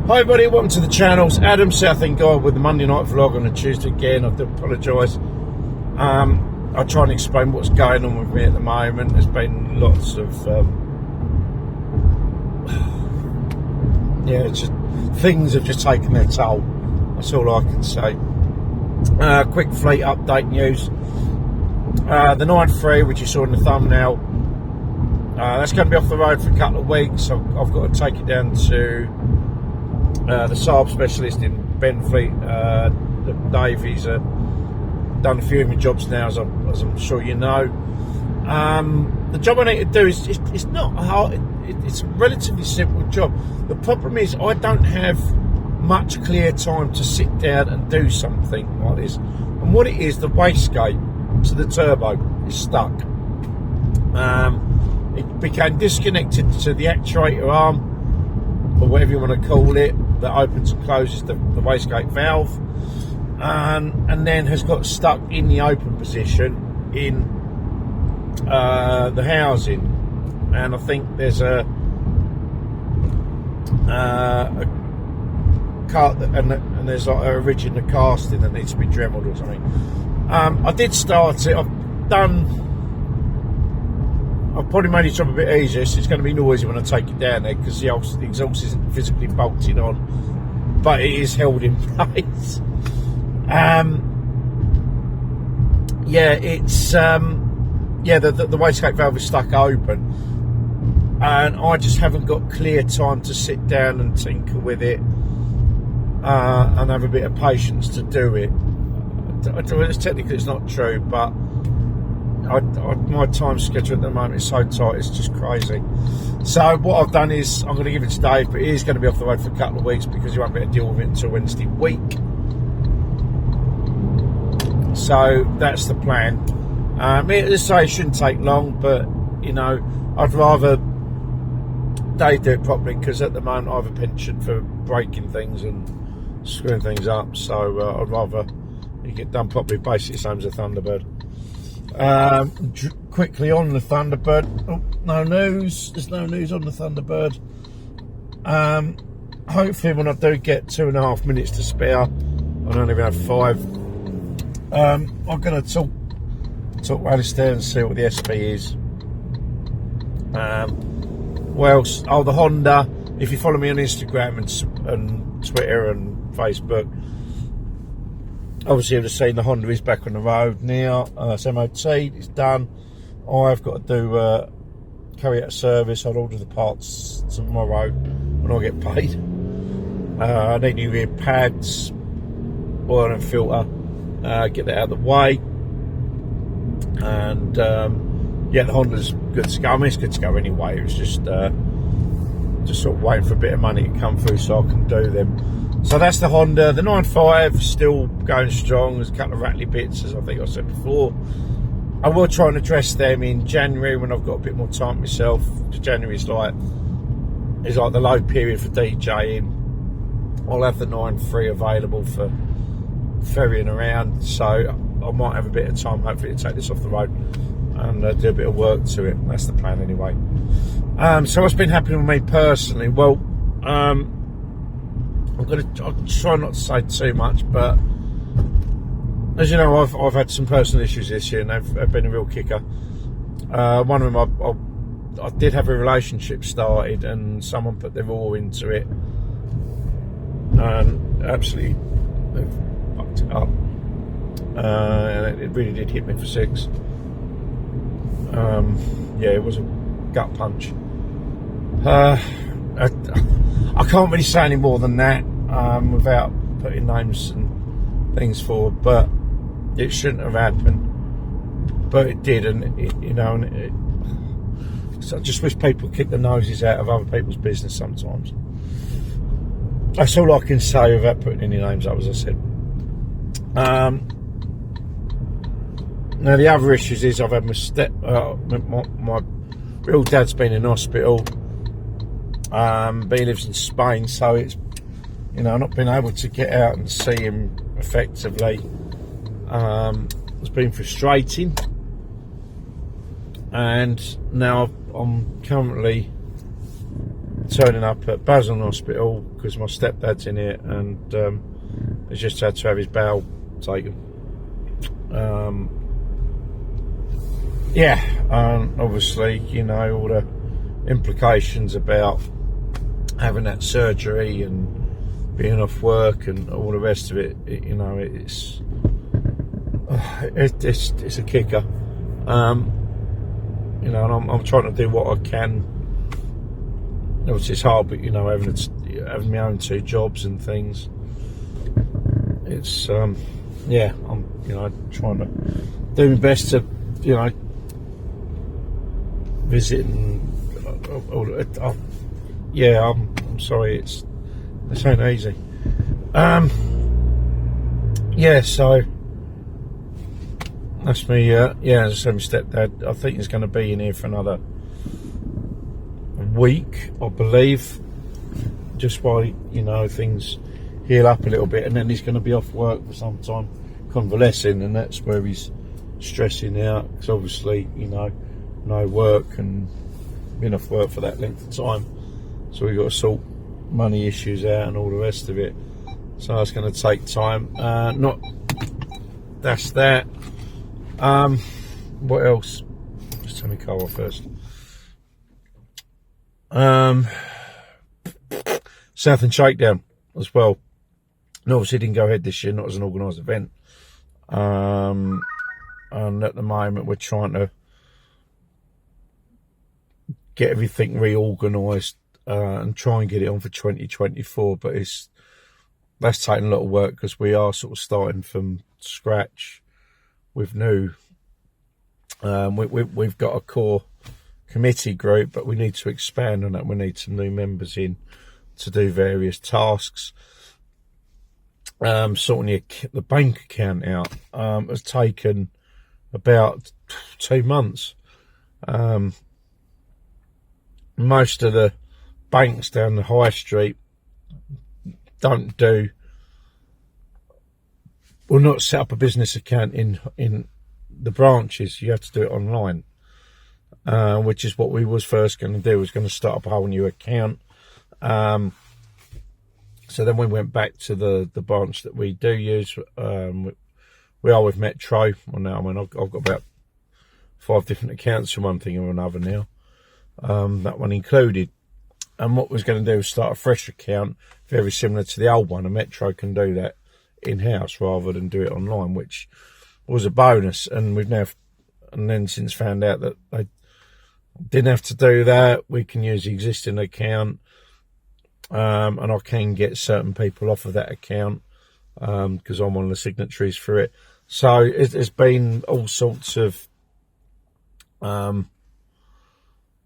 Hi everybody, welcome to the channel. It's Adam Southend Guy with the Monday night vlog on a Tuesday again. I do apologise. I'll try and explain what's going on with me at the moment. There's been lots of just things have just taken their toll. That's all I can say. Quick fleet update news. The 9.3, which you saw in the thumbnail, that's going to be off the road for a couple of weeks. I've got to take it down to the Saab specialist in Benfleet. Dave, he's done a few of my jobs now, as I'm sure you know. The job I need to do is it's not hard. It's a relatively simple job. The problem is I don't have much clear time to sit down and do something like this. And what it is, the wastegate to the turbo is stuck. It became disconnected to the actuator arm, or whatever you want to call it, that opens and closes the wastegate valve, and then has got stuck in the open position in the housing. And I think there's a car, and there's like a ridge in the casting that needs to be dremeled or something. I did start it. I've probably made it job a bit easier, so it's going to be noisy when I take it down there because the exhaust isn't physically bolted on, but it is held in place. The wastegate valve is stuck open, and I just haven't got clear time to sit down and tinker with it and have a bit of patience to do it. Technically it's not true, but my time schedule at the moment is so tight, it's just crazy. So what I've done is I'm going to give it to Dave, but he is going to be off the road for a couple of weeks because he won't be able to deal with it until Wednesday week. So that's the plan. Let's say it shouldn't take long, but you know, I'd rather Dave do it properly because at the moment I have a penchant for breaking things and screwing things up. So I'd rather you get done properly. Basically, same as a Thunderbird. Quickly on the Thunderbird. Oh, no news. There's no news on the Thunderbird. Hopefully, when I do get 2.5 minutes to spare, I don't even have 5. I'm going to talk Alistair and see what the SP is. What else? Oh, the Honda. If you follow me on Instagram and Twitter and Facebook, obviously you've just seen the Honda is back on the road now. It's MOT, it's done. I've got to do carry out a service. I'll order the parts tomorrow when I get paid. I need new rear pads, oil and filter, get that out of the way. And the Honda's good to go. I mean, it's good to go anyway. It was just sort of waiting for a bit of money to come through so I can do them. So that's the Honda. The 9.5 still going strong. There's a couple of rattly bits, as I think I said before. I will try and address them in January when I've got a bit more time myself. January is like the low period for DJing. I'll have the 9.3 available for ferrying around, so I might have a bit of time hopefully to take this off the road and do a bit of work to it. That's the plan anyway. So what's been happening with me personally? Well, I'll try not to say too much, but as you know, I've had some personal issues this year, and they've been a real kicker. One of them, I did have a relationship started, and someone put their all into it, and absolutely fucked it up. And it really did hit me for 6. It was a gut punch. I can't really say any more than that without putting names and things forward, but it shouldn't have happened, but it did. And so I just wish people kick their noses out of other people's business sometimes. That's all I can say without putting any names up, as I said. Now the other issues is I've had my real dad's been in hospital, but he lives in Spain, so it's, you know, not been able to get out and see him effectively. It's been frustrating, and now I'm currently turning up at Basel Hospital because my stepdad's in it, and he's just had to have his bowel taken. Obviously, you know, all the implications about having that surgery and being off work and all the rest of it. You know, it's a kicker. You know, and I'm trying to do what I can. Obviously, it's hard, but you know, having my own 2 jobs and things, it's I'm you know, trying to do my best to, you know, visit and I'm sorry, this ain't easy. So that's me. As I said, my stepdad, I think he's going to be in here for another week, I believe, just while, you know, things heal up a little bit, and then he's going to be off work for some time, convalescing, and that's where he's stressing out, because obviously, you know, no work and been off work for that length of time, so we've got to sort money issues out and all the rest of it, so it's going to take time. That's that. What else? Just turn my car off first. Southend Shakedown as well. And obviously didn't go ahead this year, not as an organised event. And at the moment we're trying to get everything reorganised and try and get it on for 2024. But that's taking a lot of work, because we are sort of starting from scratch with new. We've got a core committee group, but we need to expand on that. We need some new members in to do various tasks. Sorting the bank account out has taken about 2 months. Most of the banks down the high street will not set up a business account in the branches. You have to do it online, which is what we was first going to do. Was going to start up a whole new account. So then we went back to the branch that we do use. We are with Metro. Well, now, I mean, I've got about 5 different accounts for one thing or another now. That one included. And what we're going to do is start a fresh account, very similar to the old one. And Metro can do that in-house rather than do it online, which was a bonus. And then since found out that they didn't have to do that, we can use the existing account. And I can get certain people off of that account because I'm one of the signatories for it. So it's been all sorts of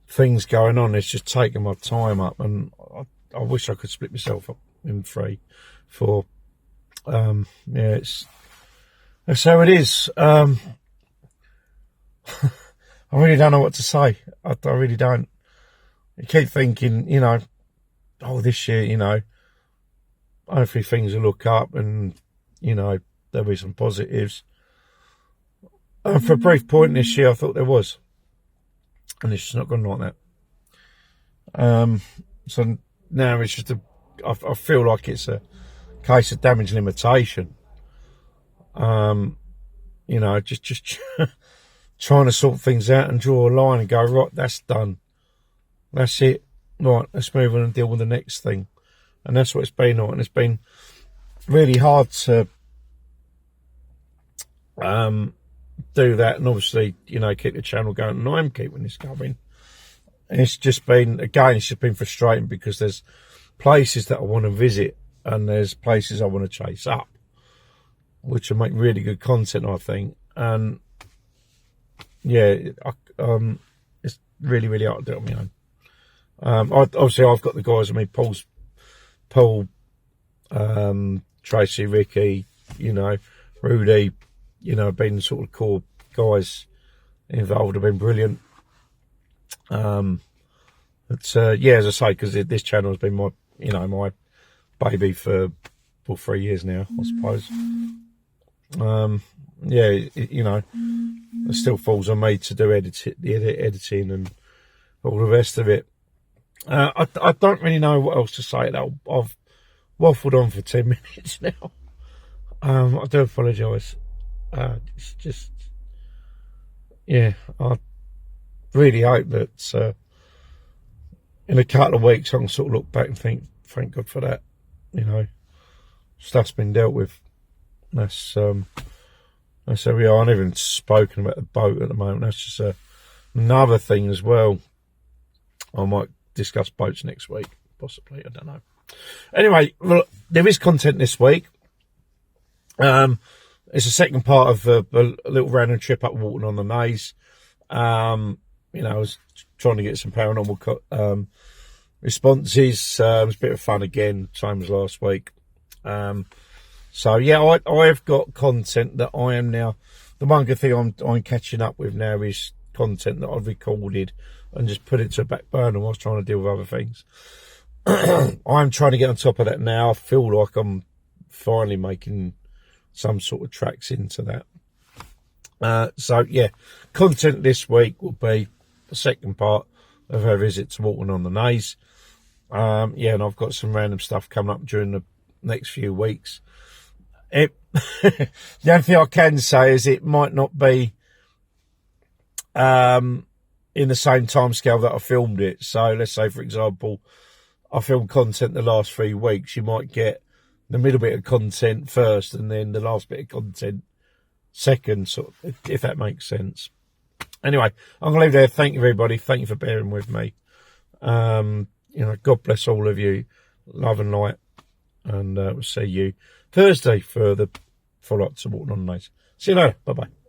things going on. It's just taking my time up, and I wish I could split myself up in 3, 4. That's how it is. I really don't know what to say. I really don't. You keep thinking, you know, oh, this year, you know, hopefully things will look up and, you know, there'll be some positives. For a brief point this year, I thought there was. And it's just not gone like that. So now it's just I feel like it's a case of damage limitation. You know, just trying to sort things out and draw a line and go, right, that's done. That's it. Right, let's move on and deal with the next thing. And that's what it's been on. And it's been really hard to do that, and obviously, you know, keep the channel going. And I'm keeping this going. And it's just been, again, it's just been frustrating, because there's places that I want to visit and there's places I want to chase up, which will make really good content, I think. And yeah, it's really, really hard to do it on my own. Obviously, I've got the guys. I mean, Paul, Tracy, Ricky, you know, Rudy, you know, been sort of core guys involved. Have been brilliant. But as I say, because this channel has been my baby for 3 years now, I suppose. You know, it still falls on me to do editing and all the rest of it. I don't really know what else to say. Though I've waffled on for 10 minutes now. I do apologise. It's just, yeah, I really hope that in a couple of weeks I can sort of look back and think, thank God for that. You know, stuff's been dealt with. That's how we are. I haven't even spoken about the boat at the moment. That's just another thing as well. I might discuss boats next week, possibly. I don't know. Anyway, well, there is content this week. It's a second part of a little random trip up Walton on the Naze. You know, I was trying to get some paranormal responses. It was a bit of fun again, same as last week. So yeah, I've got content that I am now. The one good thing I'm catching up with now is content that I've recorded and just put it to a back burner whilst trying to deal with other things. I'm trying to get on top of that now. I feel like I'm finally making some sort of tracks into that. So yeah, content this week will be the second part of our visit to Walton on the Naze. Yeah, and I've got some random stuff coming up during the next few weeks. The only thing I can say is it might not be in the same time scale that I filmed it. So let's say, for example, I filmed content the last 3 weeks. You might get the middle bit of content first and then the last bit of content second, sort of, if that makes sense. Anyway, I'm going to leave there. Thank you, everybody. Thank you for bearing with me. You know, God bless all of you. Love and light. And we'll see you Thursday for the follow-up to Walton on the Naze. See you later. Bye-bye.